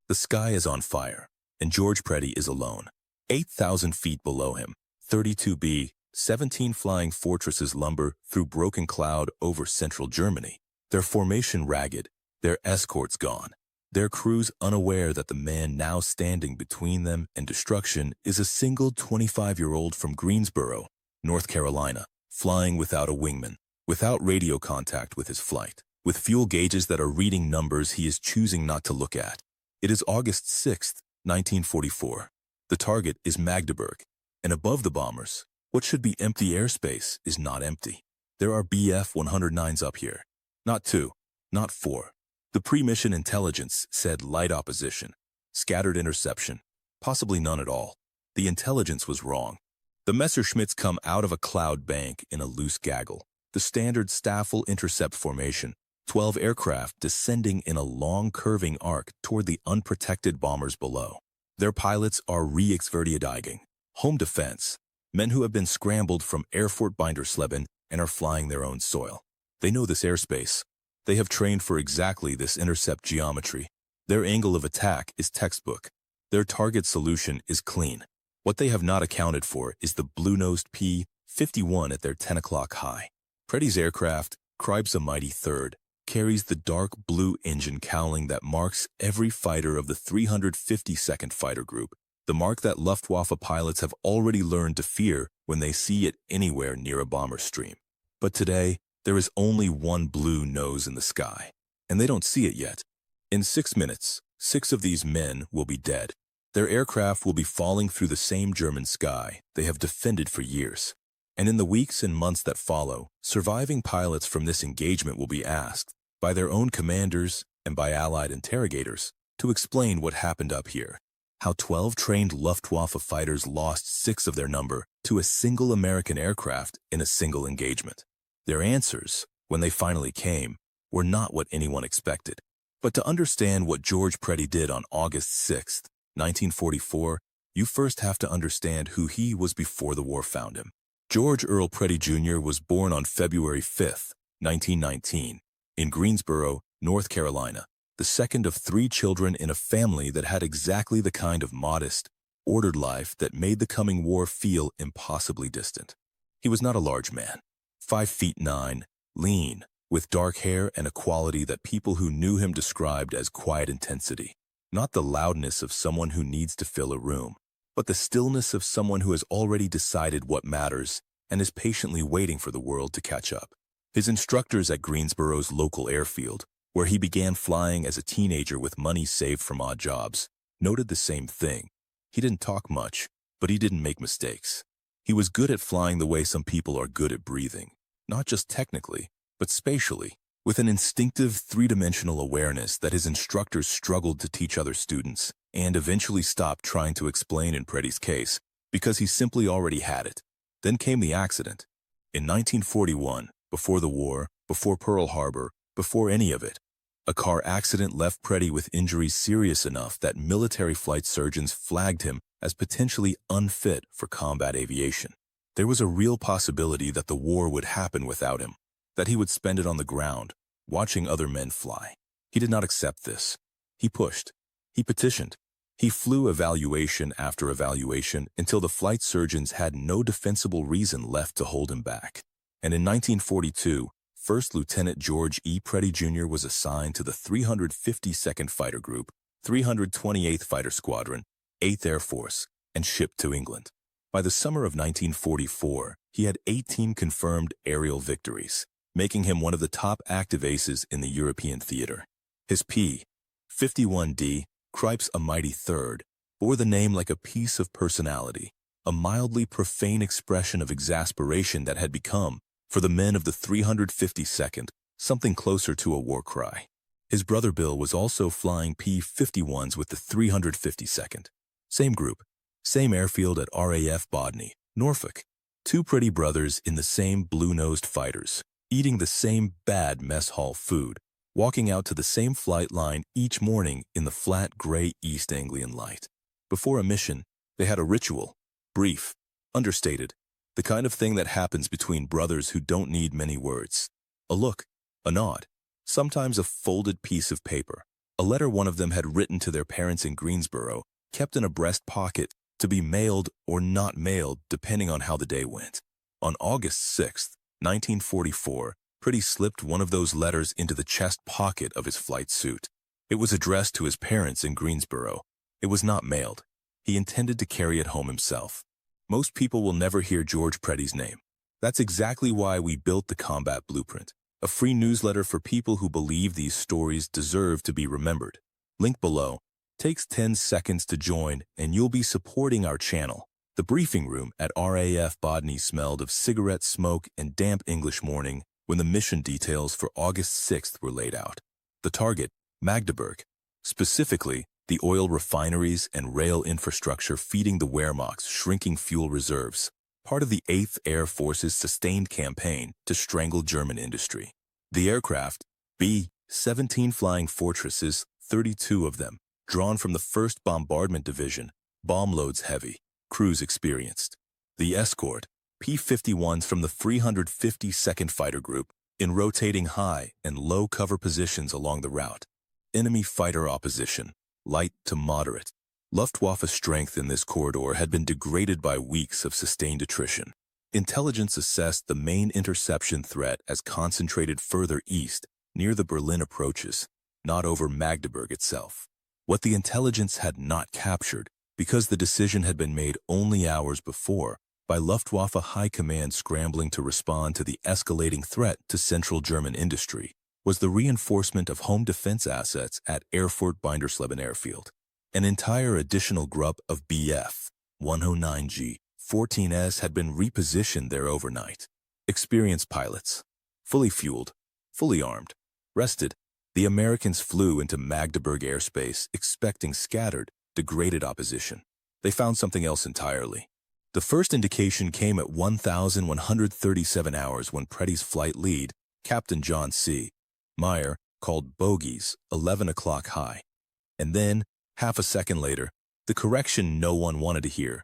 The sky is on fire, and George Preddy is alone. 8,000 feet below him, 32B, 17 flying fortresses lumber through broken cloud over central Germany. Their formation ragged, their escorts gone, their crews unaware that the man now standing between them and destruction is a single 25-year-old from Greensboro, North Carolina, flying without a wingman, without radio contact with his flight, with fuel gauges that are reading numbers he is choosing not to look at. It is August 6, 1944. The target is Magdeburg, and above the bombers, what should be empty airspace is not empty. There are Bf-109s up here. Not 2, not 4. The pre-mission intelligence said light opposition, scattered interception, possibly none at all. The intelligence was wrong. The Messerschmitts come out of a cloud bank in a loose gaggle, the standard Staffel intercept formation, 12 aircraft descending in a long curving arc toward the unprotected bombers below. Their pilots are Reichsverteidigung, home defense, men who have been scrambled from Erfurt Bindersleben and are flying their own soil. They know this airspace. They have trained for exactly this intercept geometry. Their angle of attack is textbook. Their target solution is clean. What they have not accounted for is the blue-nosed P-51 at their 10 o'clock high. Preddy's aircraft, Cripes A'Mighty III, carries the dark blue engine cowling that marks every fighter of the 352nd Fighter Group, the mark that Luftwaffe pilots have already learned to fear when they see it anywhere near a bomber stream. But today, there is only one blue nose in the sky, and they don't see it yet. In 6 minutes, 6 of these men will be dead. Their aircraft will be falling through the same German sky they have defended for years. And in the weeks and months that follow, surviving pilots from this engagement will be asked, by their own commanders and by Allied interrogators, to explain what happened up here. How 12 trained Luftwaffe fighters lost 6 of their number to a single American aircraft in a single engagement. Their answers, when they finally came, were not what anyone expected. But to understand what George Preddy did on August 6, 1944, you first have to understand who he was before the war found him. George Earl Preddy Jr. was born on February 5, 1919, in Greensboro, North Carolina, the second of 3 children in a family that had exactly the kind of modest, ordered life that made the coming war feel impossibly distant. He was not a large man, 5'9", lean, with dark hair and a quality that people who knew him described as quiet intensity. Not the loudness of someone who needs to fill a room, but the stillness of someone who has already decided what matters and is patiently waiting for the world to catch up. His instructors at Greensboro's local airfield, where he began flying as a teenager with money saved from odd jobs, noted the same thing. He didn't talk much, but he didn't make mistakes. He was good at flying the way some people are good at breathing, not just technically, but spatially, with an instinctive three-dimensional awareness that his instructors struggled to teach other students and eventually stopped trying to explain in Preddy's case because he simply already had it. Then came the accident. In 1941, before the war, before Pearl Harbor, before any of it, a car accident left Preddy with injuries serious enough that military flight surgeons flagged him as potentially unfit for combat aviation. There was a real possibility that the war would happen without him, that he would spend it on the ground, watching other men fly. He did not accept this. He pushed. He petitioned. He flew evaluation after evaluation until the flight surgeons had no defensible reason left to hold him back. And in 1942, First Lieutenant George E. Preddy Jr. was assigned to the 352nd Fighter Group, 328th Fighter Squadron, 8th Air Force, and shipped to England. By the summer of 1944, he had 18 confirmed aerial victories, making him one of the top active aces in the European theater. His P-51 Cripes A'Mighty III bore the name like a piece of personality, a mildly profane expression of exasperation that had become, for the men of the 352nd, something closer to a war cry. His brother Bill was also flying P-51s with the 352nd. Same group, same airfield at RAF Bodney, Norfolk. 2 Preddy brothers in the same blue-nosed fighters, eating the same bad mess hall food, walking out to the same flight line each morning in the flat gray East Anglian light. Before a mission, they had a ritual, brief, understated, the kind of thing that happens between brothers who don't need many words. A look, a nod, sometimes a folded piece of paper, A letter one of them had written to their parents in Greensboro, kept in a breast pocket, to be mailed or not mailed depending on how the day went. On August 6, 1944, Preddy slipped one of those letters into the chest pocket of his flight suit. It was addressed to his parents in Greensboro. It was not mailed. He intended to carry it home himself. Most people will never hear George Preddy's name. That's exactly why we built the Combat Blueprint, a free newsletter for people who believe these stories deserve to be remembered. Link below. Takes 10 seconds to join and you'll be supporting our channel. The briefing room at RAF Bodney smelled of cigarette smoke and damp English morning when the mission details for August 6th were laid out. The target, Magdeburg. Specifically, the oil refineries and rail infrastructure feeding the Wehrmacht's shrinking fuel reserves, part of the 8th Air Force's sustained campaign to strangle German industry. The aircraft, B-17 Flying Fortresses, 32 of them, drawn from the 1st Bombardment Division, bomb loads heavy, crews experienced. The escort, P-51s from the 352nd Fighter Group, in rotating high and low cover positions along the route. Enemy fighter opposition, light to moderate. Luftwaffe strength in this corridor had been degraded by weeks of sustained attrition. Intelligence assessed the main interception threat as concentrated further east, near the Berlin approaches, not over Magdeburg itself. What the intelligence had not captured, because the decision had been made only hours before, by Luftwaffe High Command scrambling to respond to the escalating threat to central German industry, was the reinforcement of home defense assets at Erfurt Bindersleben Airfield. An entire additional group of Bf-109 G-14s had been repositioned there overnight. Experienced pilots, fully fueled, fully armed, rested. The Americans flew into Magdeburg airspace expecting scattered, degraded opposition. They found something else entirely. The first indication came at 1,137 hours when Preddy's flight lead, Captain John C. Meyer, called bogies 11 o'clock high. And then, half a second later, the correction no one wanted to hear.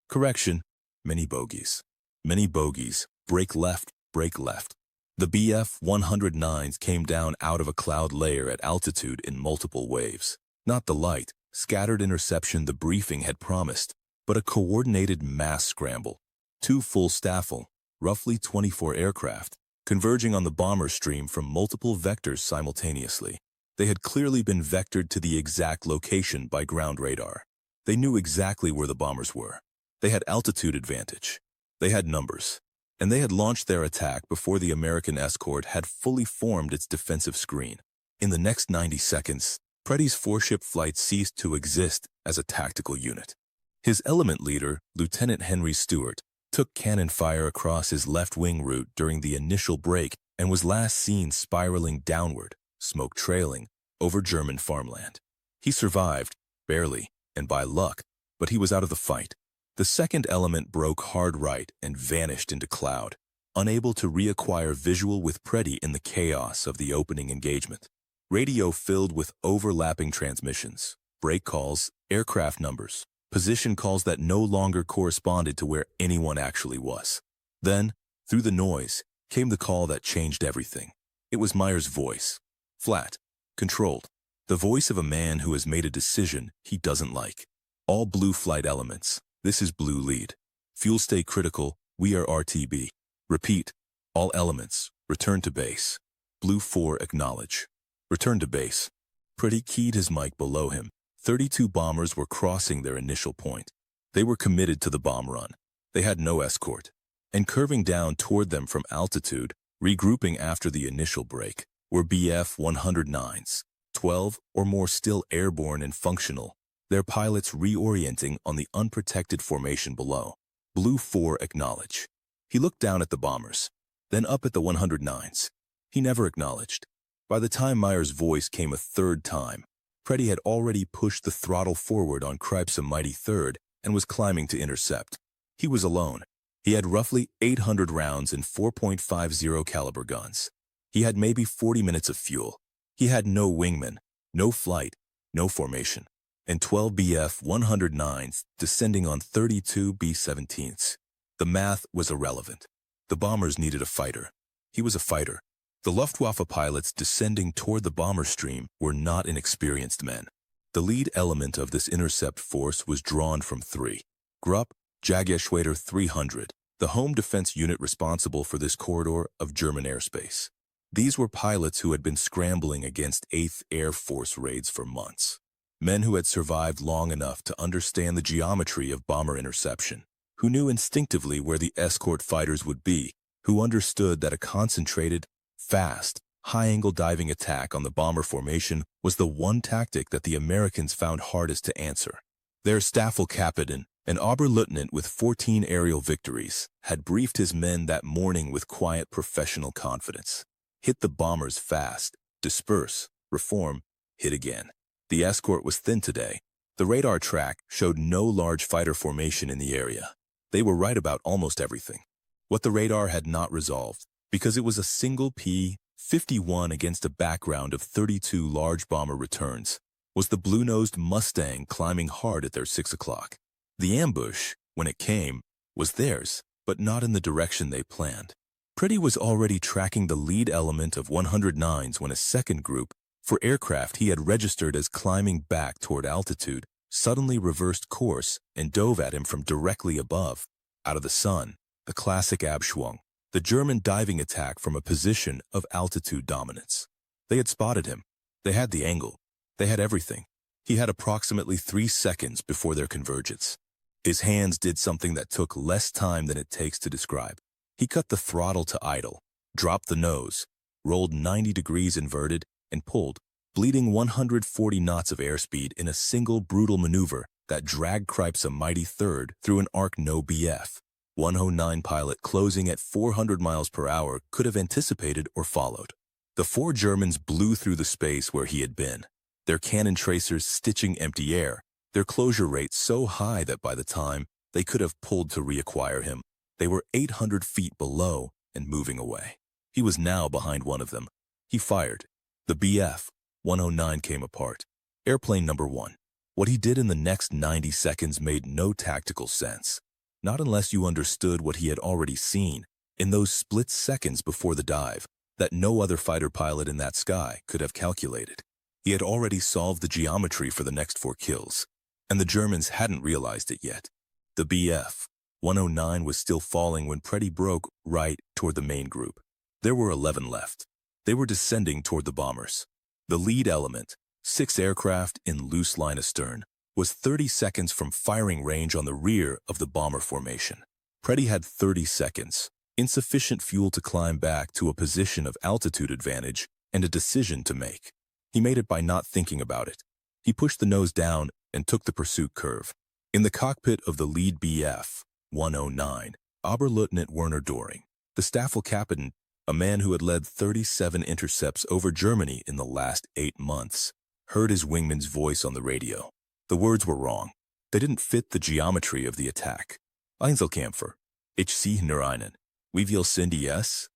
Correction, many bogies. Many bogies, break left, break left. The Bf-109s came down out of a cloud layer at altitude in multiple waves. Not the light, scattered interception the briefing had promised, but a coordinated mass scramble. 2 full staffel, roughly 24 aircraft, converging on the bomber stream from multiple vectors simultaneously. They had clearly been vectored to the exact location by ground radar. They knew exactly where the bombers were. They had altitude advantage. They had numbers. And they had launched their attack before the American escort had fully formed its defensive screen. In the next 90 seconds, Preddy's 4-ship flight ceased to exist as a tactical unit. His element leader, Lieutenant Henry Stewart, took cannon fire across his left wing route during the initial break and was last seen spiraling downward, smoke trailing, over German farmland. He survived, barely, and by luck, but he was out of the fight. The second element broke hard right and vanished into cloud, unable to reacquire visual with Preddy in the chaos of the opening engagement. Radio filled with overlapping transmissions, break calls, aircraft numbers, position calls that no longer corresponded to where anyone actually was. Then, through the noise, came the call that changed everything. It was Meyer's voice. Flat, controlled. The voice of a man who has made a decision he doesn't like. All blue flight elements. This is blue lead. Fuel stay critical. We are RTB. Repeat. All elements. Return to base. Blue 4 acknowledge. Return to base. Preddy keyed his mic below him. 32 bombers were crossing their initial point. They were committed to the bomb run. They had no escort. And curving down toward them from altitude, regrouping after the initial break, were Bf-109s, 12 or more still airborne and functional, their pilots reorienting on the unprotected formation below. Blue 4 acknowledge. He looked down at the bombers, then up at the 109s. He never acknowledged. By the time Meyer's voice came a third time, Preddy had already pushed the throttle forward on Cripes A'Mighty 3rd and was climbing to intercept. He was alone. He had roughly 800 rounds in 4.50 caliber guns. He had maybe 40 minutes of fuel. He had no wingman, no flight, no formation, and 12 Bf-109s descending on 32 B-17s. The math was irrelevant. The bombers needed a fighter. He was a fighter. The Luftwaffe pilots descending toward the bomber stream were not inexperienced men. The lead element of this intercept force was drawn from 3. Grupp, Jagerschwader 300, the home defense unit responsible for this corridor of German airspace. These were pilots who had been scrambling against 8th Air Force raids for months. Men who had survived long enough to understand the geometry of bomber interception, who knew instinctively where the escort fighters would be, who understood that a concentrated, fast, high-angle diving attack on the bomber formation was the one tactic that the Americans found hardest to answer. Their Staffelkapitän, an Oberleutnant with 14 aerial victories, had briefed his men that morning with quiet professional confidence. Hit the bombers fast, disperse, reform, hit again. The escort was thin today. The radar track showed no large fighter formation in the area. They were right about almost everything. What the radar had not resolved, because it was a single P-51 against a background of 32 large bomber returns, was the blue-nosed Mustang climbing hard at their 6 o'clock. The ambush, when it came, was theirs, but not in the direction they planned. Preddy was already tracking the lead element of 109s when a second group, for aircraft he had registered as climbing back toward altitude, suddenly reversed course and dove at him from directly above. Out of the sun, the classic Abschwung, the German diving attack from a position of altitude dominance. They had spotted him. They had the angle. They had everything. He had approximately 3 seconds before their convergence. His hands did something that took less time than it takes to describe. He cut the throttle to idle, dropped the nose, rolled 90 degrees inverted, and pulled, bleeding 140 knots of airspeed in a single brutal maneuver that dragged Cripes A'Mighty third through an arc no Bf-109 pilot closing at 400 miles per hour could have anticipated or followed. The 4 Germans blew through the space where he had been, their cannon tracers stitching empty air, their closure rate so high that by the time they could have pulled to reacquire him, they were 800 feet below and moving away. He was now behind one of them. He fired. The Bf-109 came apart. Airplane number 1. What he did in the next 90 seconds made no tactical sense. Not unless you understood what he had already seen in those split seconds before the dive that no other fighter pilot in that sky could have calculated. He had already solved the geometry for the next 4 kills, and the Germans hadn't realized it yet. The Bf-109 was still falling when Preddy broke right toward the main group. There were 11 left. They were descending toward the bombers. The lead element, 6 aircraft in loose line astern, was 30 seconds from firing range on the rear of the bomber formation. Preddy had 30 seconds, insufficient fuel to climb back to a position of altitude advantage, and a decision to make. He made it by not thinking about it. He pushed the nose down and took the pursuit curve. In the cockpit of the lead Bf-109, Oberleutnant Werner Doring, the Staffelkapitän, a man who had led 37 intercepts over Germany in the last 8 months, heard his wingman's voice on the radio. The words were wrong. They didn't fit the geometry of the attack. Einzelkämpfer, ich sehe nur einen. Wie viel sind es?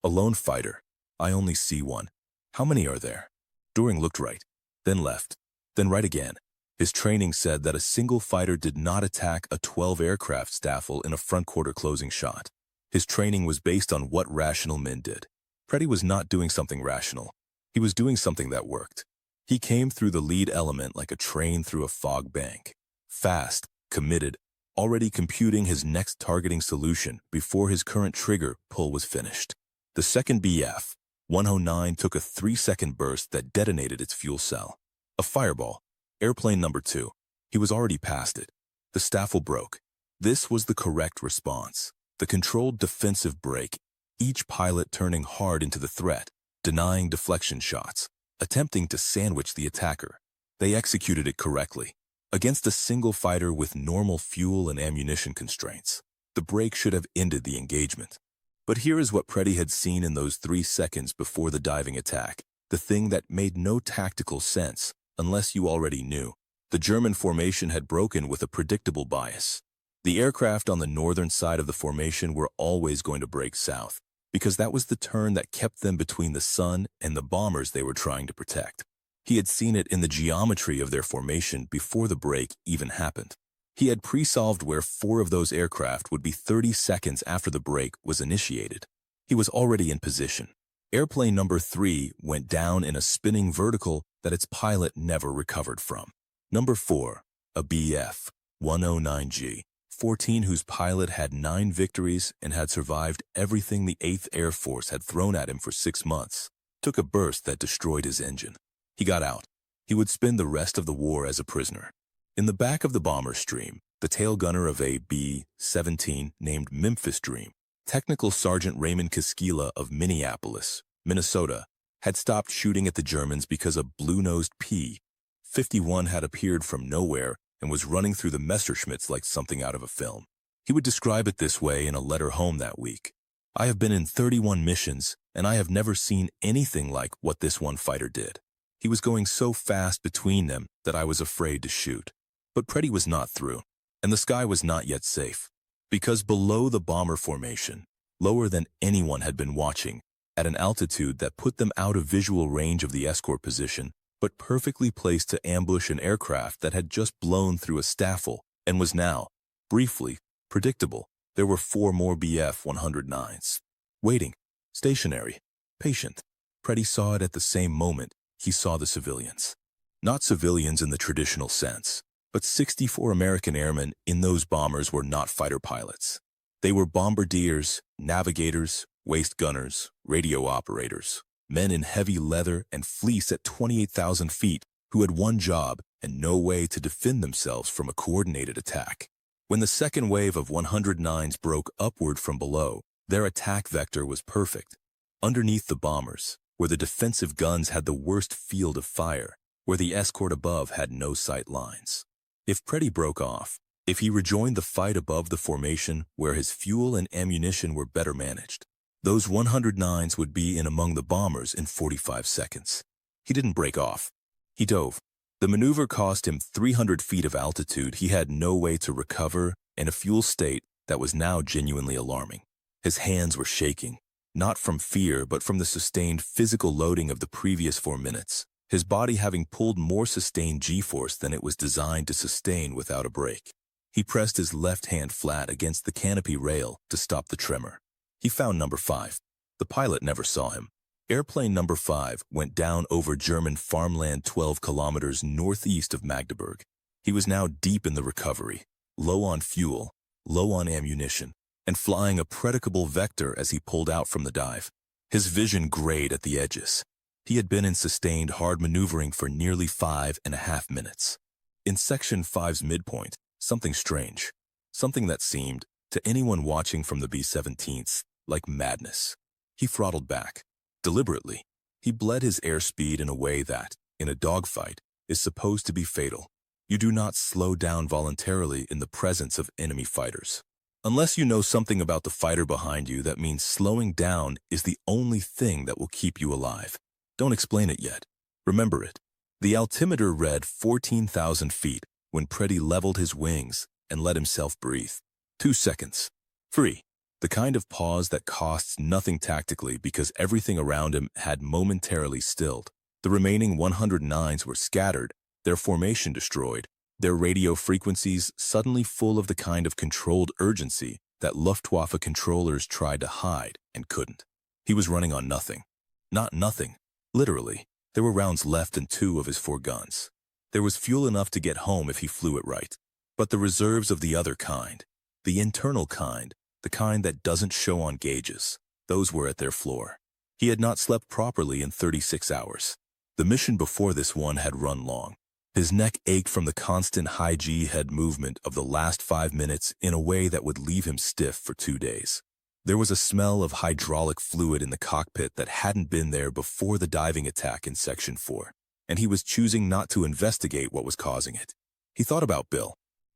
A lone fighter. I only see one. How many are there? Doring looked right, then left, then right again. His training said that a single fighter did not attack a 12-aircraft staffel in a front quarter closing shot. His training was based on what rational men did. Preddy was not doing something rational. He was doing something that worked. He came through the lead element like a train through a fog bank. Fast, committed, already computing his next targeting solution before his current trigger pull was finished. The second Bf-109 took a 3-second burst that detonated its fuel cell. A fireball. Airplane number 2. He was already past it. The staffel broke. This was the correct response. The controlled defensive break, each pilot turning hard into the threat, denying deflection shots, attempting to sandwich the attacker. They executed it correctly. Against a single fighter with normal fuel and ammunition constraints, the break should have ended the engagement. But here is what Preddy had seen in those 3 seconds before the diving attack, the thing that made no tactical sense unless you already knew. The German formation had broken with a predictable bias. The aircraft on the northern side of the formation were always going to break south, because that was the turn that kept them between the sun and the bombers they were trying to protect. He had seen it in the geometry of their formation before the break even happened. He had pre-solved where 4 of those aircraft would be 30 seconds after the break was initiated. He was already in position. Airplane number 3 went down in a spinning vertical that its pilot never recovered from. Number 4, a Bf-109 14 whose pilot had 9 victories and had survived everything the 8th Air Force had thrown at him for 6 months, took a burst that destroyed his engine. He got out. He would spend the rest of the war as a prisoner. In the back of the bomber stream, the tail gunner of a B-17 named Memphis Dream, Technical Sergeant Raymond Kaskila of Minneapolis, Minnesota, had stopped shooting at the Germans because a blue-nosed P-51 had appeared from nowhere and was running through the Messerschmitts like something out of a film. He would describe it this way in a letter home that week. "I have been in 31 missions, and I have never seen anything like what this one fighter did. He was going so fast between them that I was afraid to shoot." But Preddy was not through, and the sky was not yet safe, because below the bomber formation, lower than anyone had been watching, at an altitude that put them out of visual range of the escort position, but perfectly placed to ambush an aircraft that had just blown through a staffel and was now, briefly, predictable, there were 4 more Bf-109s. Waiting, stationary, patient. Preddy saw it at the same moment he saw the civilians. Not civilians in the traditional sense, but 64 American airmen in those bombers were not fighter pilots. They were bombardiers, navigators, waist gunners, radio operators, men in heavy leather and fleece at 28,000 feet who had one job and no way to defend themselves from a coordinated attack. When the second wave of 109s broke upward from below, their attack vector was perfect. Underneath the bombers, where the defensive guns had the worst field of fire, where the escort above had no sight lines. If Preddy broke off, if he rejoined the fight above the formation where his fuel and ammunition were better managed, those 109s would be in among the bombers in 45 seconds. He didn't break off. He dove. The maneuver cost him 300 feet of altitude he had no way to recover in a fuel state that was now genuinely alarming. His hands were shaking, not from fear but from the sustained physical loading of the previous 4 minutes, his body having pulled more sustained G-force than it was designed to sustain without a break. He pressed his left hand flat against the canopy rail to stop the tremor. He found number 5. The pilot never saw him. Airplane number 5 went down over German farmland 12 kilometers northeast of Magdeburg. He was now deep in the recovery, low on fuel, low on ammunition, and flying a predicable vector as he pulled out from the dive. His vision grayed at the edges. He had been in sustained hard maneuvering for nearly 5.5 minutes. In Section 5's midpoint, something strange, something that seemed, to anyone watching from the B-17s, like madness. He throttled back. Deliberately, he bled his airspeed in a way that, in a dogfight, is supposed to be fatal. You do not slow down voluntarily in the presence of enemy fighters. Unless you know something about the fighter behind you, that means slowing down is the only thing that will keep you alive. Don't explain it yet. Remember it. The altimeter read 14,000 feet when Preddy leveled his wings and let himself breathe. 2 seconds. Free. The kind of pause that costs nothing tactically because everything around him had momentarily stilled. The remaining 109s were scattered, their formation destroyed, their radio frequencies suddenly full of the kind of controlled urgency that Luftwaffe controllers tried to hide and couldn't. He was running on nothing. Not nothing. Literally, there were rounds left in 2 of his 4 guns. There was fuel enough to get home if he flew it right. But the reserves of the other kind, the internal kind, the kind that doesn't show on gauges, those were at their floor. He had not slept properly in 36 hours. The mission before this one had run long. His neck ached from the constant high G head movement of the last 5 minutes in a way that would leave him stiff for 2 days. There was a smell of hydraulic fluid in the cockpit that hadn't been there before the diving attack in Section 4, and he was choosing not to investigate what was causing it. He thought about Bill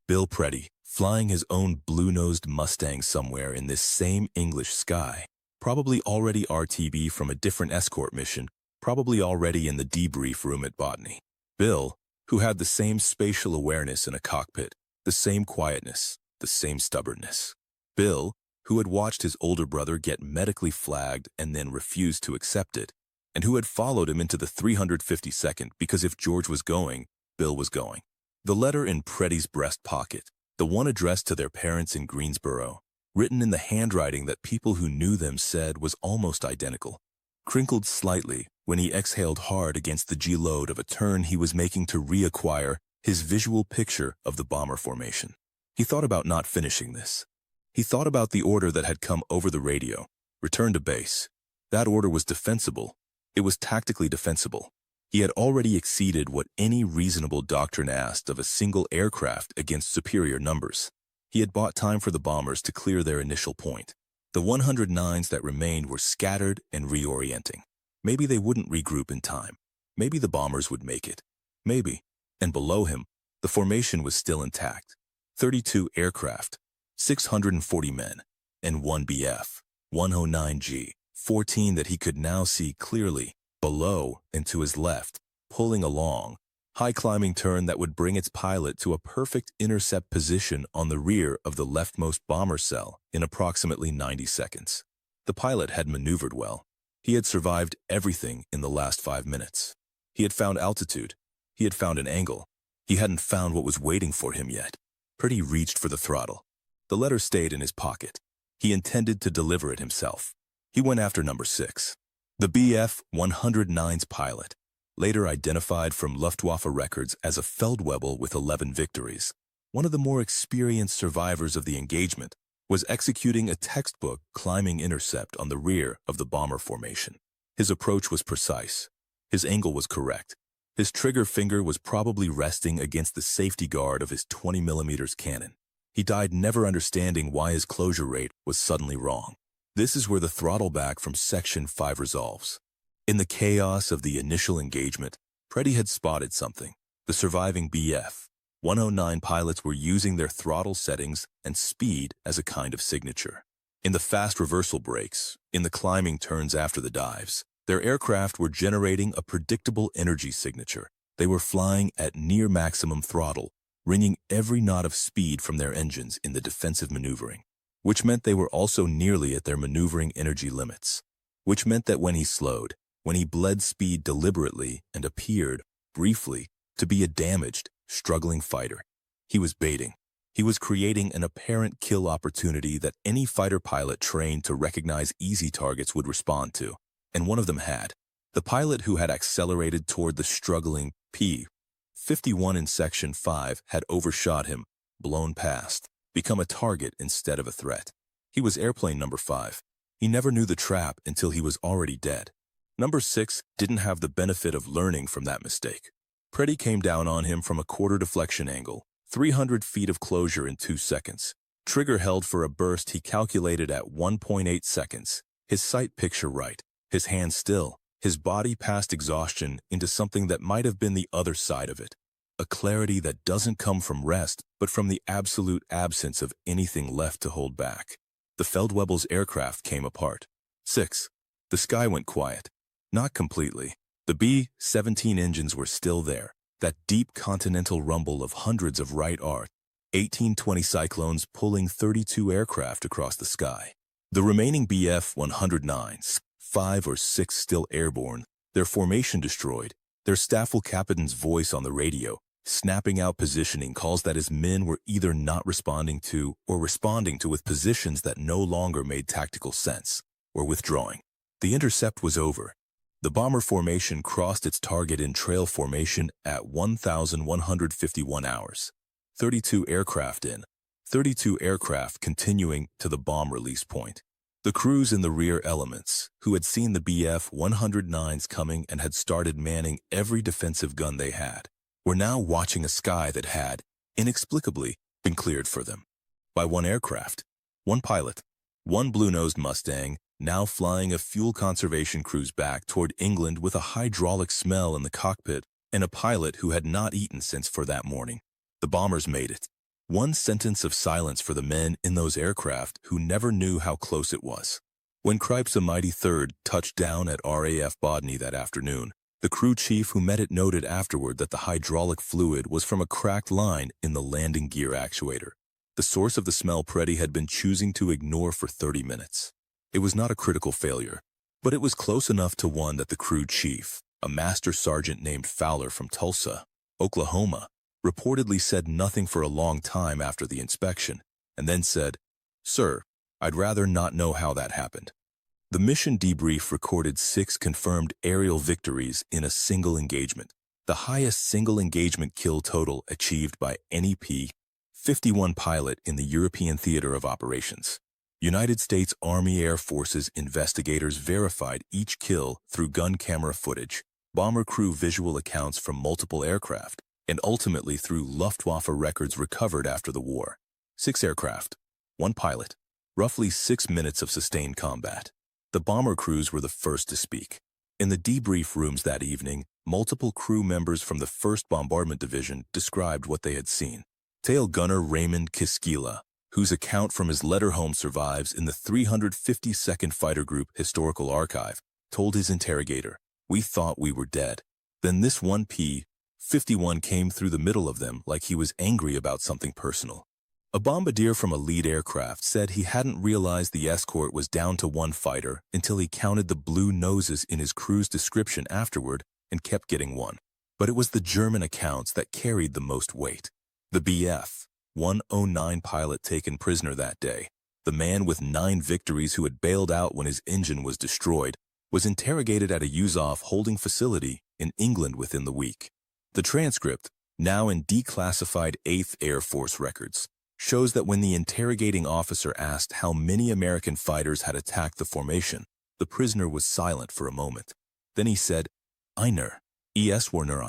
Preddy, flying his own blue-nosed Mustang somewhere in this same English sky, probably already RTB from a different escort mission, probably already in the debrief room at Botany. Bill, who had the same spatial awareness in a cockpit, the same quietness, the same stubbornness. Bill, who had watched his older brother get medically flagged and then refused to accept it, and who had followed him into the 352nd because if George was going, Bill was going. The letter in Preddy's breast pocket, the one addressed to their parents in Greensboro, written in the handwriting that people who knew them said was almost identical. crinkled slightly when he exhaled hard against the G-load of a turn he was making to reacquire his visual picture of the bomber formation. He thought about not finishing this. He thought about the order that had come over the radio, return to base. That order was defensible. It was tactically defensible. He had already exceeded what any reasonable doctrine asked of a single aircraft against superior numbers. He had bought time for the bombers to clear their initial point. The 109s that remained were scattered and reorienting. Maybe they wouldn't regroup in time. Maybe the bombers would make it. Maybe. And below him, the formation was still intact. 32 aircraft, 640 men, and one Bf-109G, 14 that he could now see clearly, below and to his left, pulling along, high-climbing turn that would bring its pilot to a perfect intercept position on the rear of the leftmost bomber cell in approximately 90 seconds. The pilot had maneuvered well. He had survived everything in the last 5 minutes. He had found altitude. He had found an angle. He hadn't found what was waiting for him yet. Preddy reached for the throttle. The letter stayed in his pocket. He intended to deliver it himself. He went after number 6. The Bf-109's pilot, later identified from Luftwaffe records as a Feldwebel with 11 victories, one of the more experienced survivors of the engagement, was executing a textbook climbing intercept on the rear of the bomber formation. His approach was precise. His angle was correct. His trigger finger was probably resting against the safety guard of his 20mm cannon. He died never understanding why his closure rate was suddenly wrong. This is where the throttle back from Section 5 resolves. In the chaos of the initial engagement, Preddy had spotted something. The surviving Bf-109 pilots were using their throttle settings and speed as a kind of signature. In the fast reversal brakes, in the climbing turns after the dives, their aircraft were generating a predictable energy signature. They were flying at near maximum throttle, wringing every knot of speed from their engines in the defensive maneuvering, which meant they were also nearly at their maneuvering energy limits, which meant that when he slowed, when he bled speed deliberately and appeared, briefly, to be a damaged, struggling fighter, he was baiting. He was creating an apparent kill opportunity that any fighter pilot trained to recognize easy targets would respond to. And one of them had. The pilot who had accelerated toward the struggling P-51 in Section 5 had overshot him, blown past, become a target instead of a threat. He was airplane number 5. He never knew the trap until he was already dead. Number 6 didn't have the benefit of learning from that mistake. Preddy came down on him from a quarter deflection angle, 300 feet of closure in 2 seconds. Trigger held for a burst he calculated at 1.8 seconds. His sight picture right. His hand still, his body past exhaustion into something that might have been the other side of it. A clarity that doesn't come from rest, but from the absolute absence of anything left to hold back. The Feldwebel's aircraft came apart. 6. The sky went quiet. Not completely. The B-17 engines were still there. That deep continental rumble of hundreds of right arc, 1820 Cyclones pulling 32 aircraft across the sky. The remaining Bf-109s, 5 or 6 still airborne, their formation destroyed, their Staffel Captain's voice on the radio, snapping out positioning calls that his men were either not responding to or responding to with positions that no longer made tactical sense, or withdrawing. The intercept was over. The bomber formation crossed its target in trail formation at 1,151 hours. 32 aircraft in, 32 aircraft continuing to the bomb release point. The crews in the rear elements, who had seen the Bf-109s coming and had started manning every defensive gun they had, were now watching a sky that had, inexplicably, been cleared for them. By one aircraft, one pilot, one blue-nosed Mustang, now flying a fuel conservation cruise back toward England with a hydraulic smell in the cockpit, and a pilot who had not eaten since for that morning. The bombers made it. One sentence of silence for the men in those aircraft who never knew how close it was. When Cripes A'Mighty III touched down at RAF Bodney that afternoon, the crew chief who met it noted afterward that the hydraulic fluid was from a cracked line in the landing gear actuator. The source of the smell Preddy had been choosing to ignore for 30 minutes. It was not a critical failure, but it was close enough to one that the crew chief, a master sergeant named Fowler from Tulsa, Oklahoma, reportedly said nothing for a long time after the inspection, and then said, "Sir, I'd rather not know how that happened." The mission debrief recorded 6 confirmed aerial victories in a single engagement, the highest single engagement kill total achieved by any P-51 pilot in the European theater of operations. United States Army Air Forces investigators verified each kill through gun camera footage, bomber crew visual accounts from multiple aircraft, and ultimately through Luftwaffe records recovered after the war. 6 aircraft, 1 pilot, roughly 6 minutes of sustained combat. The bomber crews were the first to speak. In the debrief rooms that evening, multiple crew members from the 1st Bombardment Division described what they had seen. Tail gunner Raymond Kiskila, whose account from his letter home survives in the 352nd Fighter Group Historical Archive, told his interrogator, "We thought we were dead. Then this one P-51 came through the middle of them like he was angry about something personal." A bombardier from a lead aircraft said he hadn't realized the escort was down to 1 fighter until he counted the blue noses in his crew's description afterward and kept getting 1. But it was the German accounts that carried the most weight. The Bf-109 pilot taken prisoner that day, the man with 9 victories who had bailed out when his engine was destroyed, was interrogated at a Yuzov holding facility in England within the week. The transcript, now in declassified 8th Air Force records, shows that when the interrogating officer asked how many American fighters had attacked the formation, the prisoner was silent for a moment. Then he said, "Einer, Es-Werner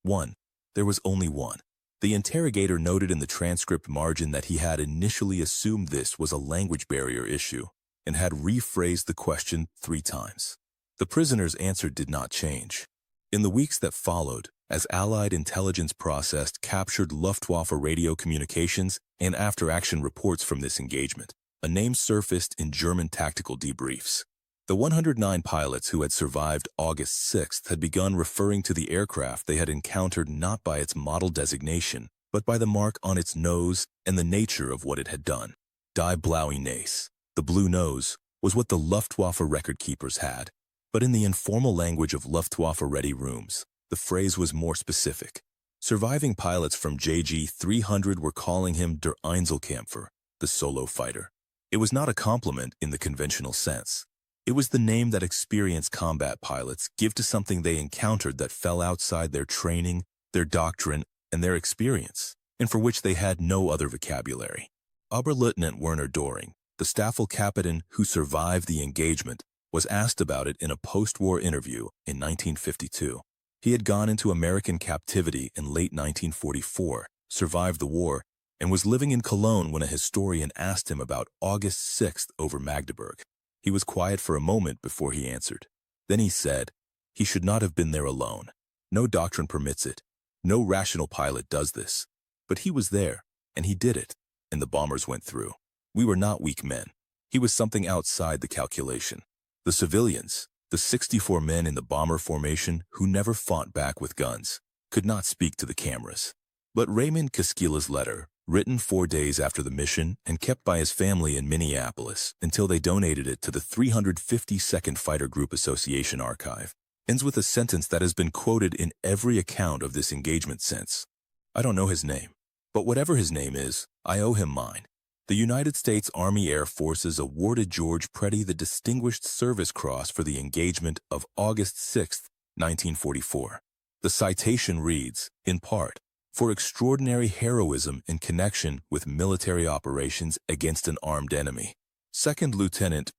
1. There was only 1. The interrogator noted in the transcript margin that he had initially assumed this was a language barrier issue and had rephrased the question 3 times. The prisoner's answer did not change. In the weeks that followed, as Allied intelligence processed captured Luftwaffe radio communications and after-action reports from this engagement, a name surfaced in German tactical debriefs. The 109 pilots who had survived August 6th had begun referring to the aircraft they had encountered not by its model designation, but by the mark on its nose and the nature of what it had done. Die blaue Nase, the blue nose, was what the Luftwaffe record keepers had. But in the informal language of Luftwaffe ready rooms, the phrase was more specific. Surviving pilots from JG 300 were calling him der Einzelkämpfer, the solo fighter. It was not a compliment in the conventional sense. It was the name that experienced combat pilots give to something they encountered that fell outside their training, their doctrine, and their experience, and for which they had no other vocabulary. Oberleutnant Werner Doring, the Staffelkapitän who survived the engagement, was asked about it in a post-war interview in 1952. He had gone into American captivity in late 1944, survived the war, and was living in Cologne when a historian asked him about August 6th over Magdeburg. He was quiet for a moment before he answered. Then he said, "He should not have been there alone. No doctrine permits it. No rational pilot does this. But he was there, and he did it, and the bombers went through. We were not weak men. He was something outside the calculation. The civilians, the 64 men in the bomber formation who never fought back with guns, could not speak to the cameras." But Raymond Kiskila's letter, written 4 days after the mission and kept by his family in Minneapolis until they donated it to the 352nd Fighter Group Association archive, ends with a sentence that has been quoted in every account of this engagement since. "I don't know his name, but whatever his name is, I owe him mine. The United States Army Air Forces awarded George Preddy the Distinguished Service Cross for the engagement of August 6, 1944. The citation reads, in part, for extraordinary heroism in connection with military operations against an armed enemy. Second Lieutenant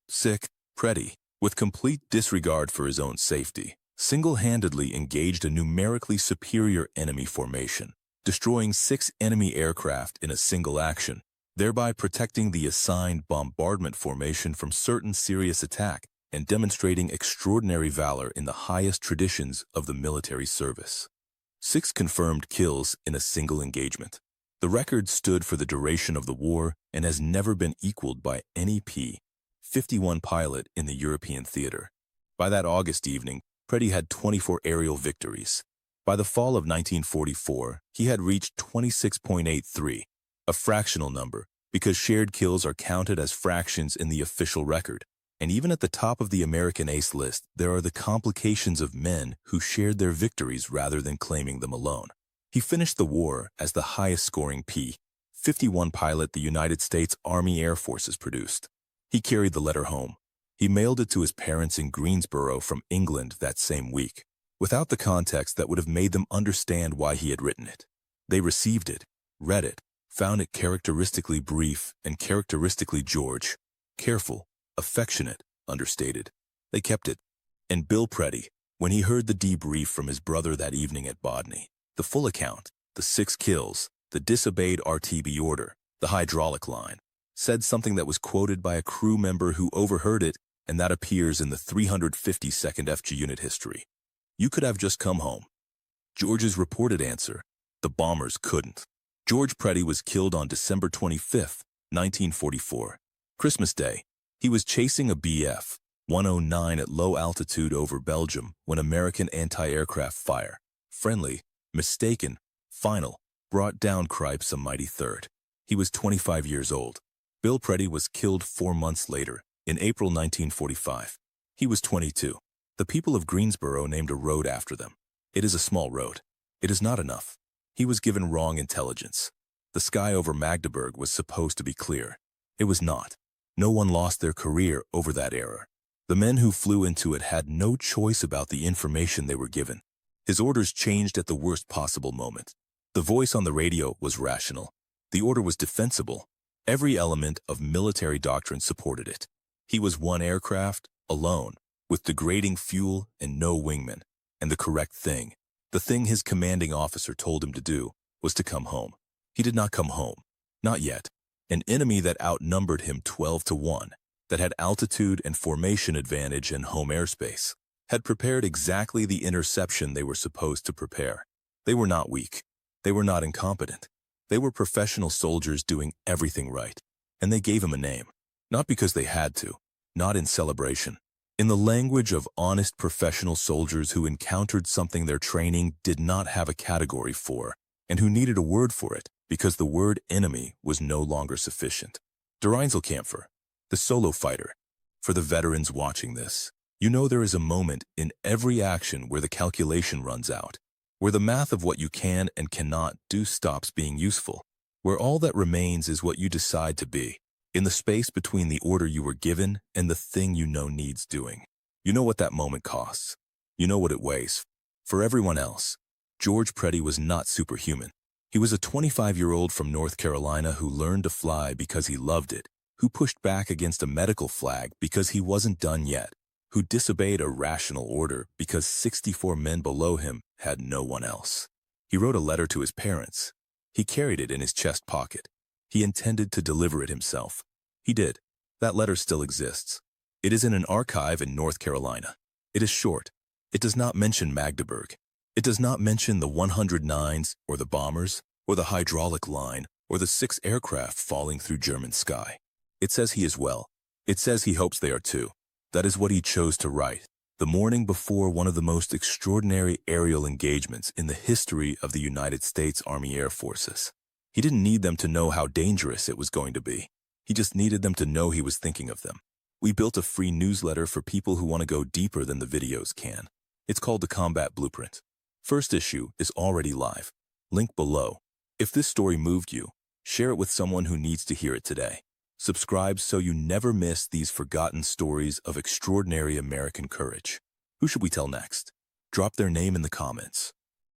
Preddy, with complete disregard for his own safety, single-handedly engaged a numerically superior enemy formation, destroying 6 enemy aircraft in a single action, thereby protecting the assigned bombardment formation from certain serious attack and demonstrating extraordinary valor in the highest traditions of the military service. 6 confirmed kills in a single engagement. The record stood for the duration of the war and has never been equaled by any P-51 pilot in the European theater. By that August evening, Preddy had 24 aerial victories. By the fall of 1944, he had reached 26.83, a fractional number, because shared kills are counted as fractions in the official record. And even at the top of the American ace list, there are the complications of men who shared their victories rather than claiming them alone. He finished the war as the highest-scoring P-51 pilot the United States Army Air Forces produced. He carried the letter home. He mailed it to his parents in Greensboro from England that same week, without the context that would have made them understand why he had written it. They received it, read it, found it characteristically brief and characteristically George. Careful, affectionate, understated. They kept it. And Bill Preddy, when he heard the debrief from his brother that evening at Bodney, the full account, the 6 kills, the disobeyed RTB order, the hydraulic line, said something that was quoted by a crew member who overheard it, and that appears in the 352nd FG unit history. You could have just come home. George's reported answer: the bombers couldn't. George Preddy was killed on December 25, 1944. Christmas Day. He was chasing a Bf-109 at low altitude over Belgium when American anti-aircraft fire, friendly, mistaken, final, brought down Cripes A'Mighty III. He was 25 years old. Bill Preddy was killed 4 months later, in April 1945. He was 22. The people of Greensboro named a road after them. It is a small road. It is not enough. He was given wrong intelligence. The sky over Magdeburg was supposed to be clear. It was not. No one lost their career over that error. The men who flew into it had no choice about the information they were given. His orders changed at the worst possible moment. The voice on the radio was rational. The order was defensible. Every element of military doctrine supported it. He was one aircraft, alone, with degrading fuel and no wingman. And the correct thing, the thing his commanding officer told him to do, was to come home. He did not come home. Not yet. An enemy that outnumbered him 12-1, that had altitude and formation advantage and home airspace, had prepared exactly the interception they were supposed to prepare. They were not weak. They were not incompetent. They were professional soldiers doing everything right. And they gave him a name. Not because they had to. Not in celebration. In the language of honest professional soldiers who encountered something their training did not have a category for, and who needed a word for it because the word enemy was no longer sufficient. Der Einzelkämpfer, the solo fighter. For the veterans watching this, you know there is a moment in every action where the calculation runs out, where the math of what you can and cannot do stops being useful, where all that remains is what you decide to be, in the space between the order you were given and the thing you know needs doing. You know what that moment costs. You know what it weighs. For everyone else, George Preddy was not superhuman. He was a 25-year-old from North Carolina who learned to fly because he loved it, who pushed back against a medical flag because he wasn't done yet, who disobeyed a rational order because 64 men below him had no one else. He wrote a letter to his parents. He carried it in his chest pocket. He intended to deliver it himself. He did. That letter still exists. It is in an archive in North Carolina. It is short. It does not mention Magdeburg. It does not mention the 109s or the bombers or the hydraulic line or the 6 aircraft falling through German sky. It says he is well. It says he hopes they are too. That is what he chose to write, the morning before one of the most extraordinary aerial engagements in the history of the United States Army Air Forces. He didn't need them to know how dangerous it was going to be. He just needed them to know he was thinking of them. We built a free newsletter for people who want to go deeper than the videos can. It's called the Combat Blueprint. First issue is already live. Link below. If this story moved you, share it with someone who needs to hear it today. Subscribe so you never miss these forgotten stories of extraordinary American courage. Who should we tell next? Drop their name in the comments.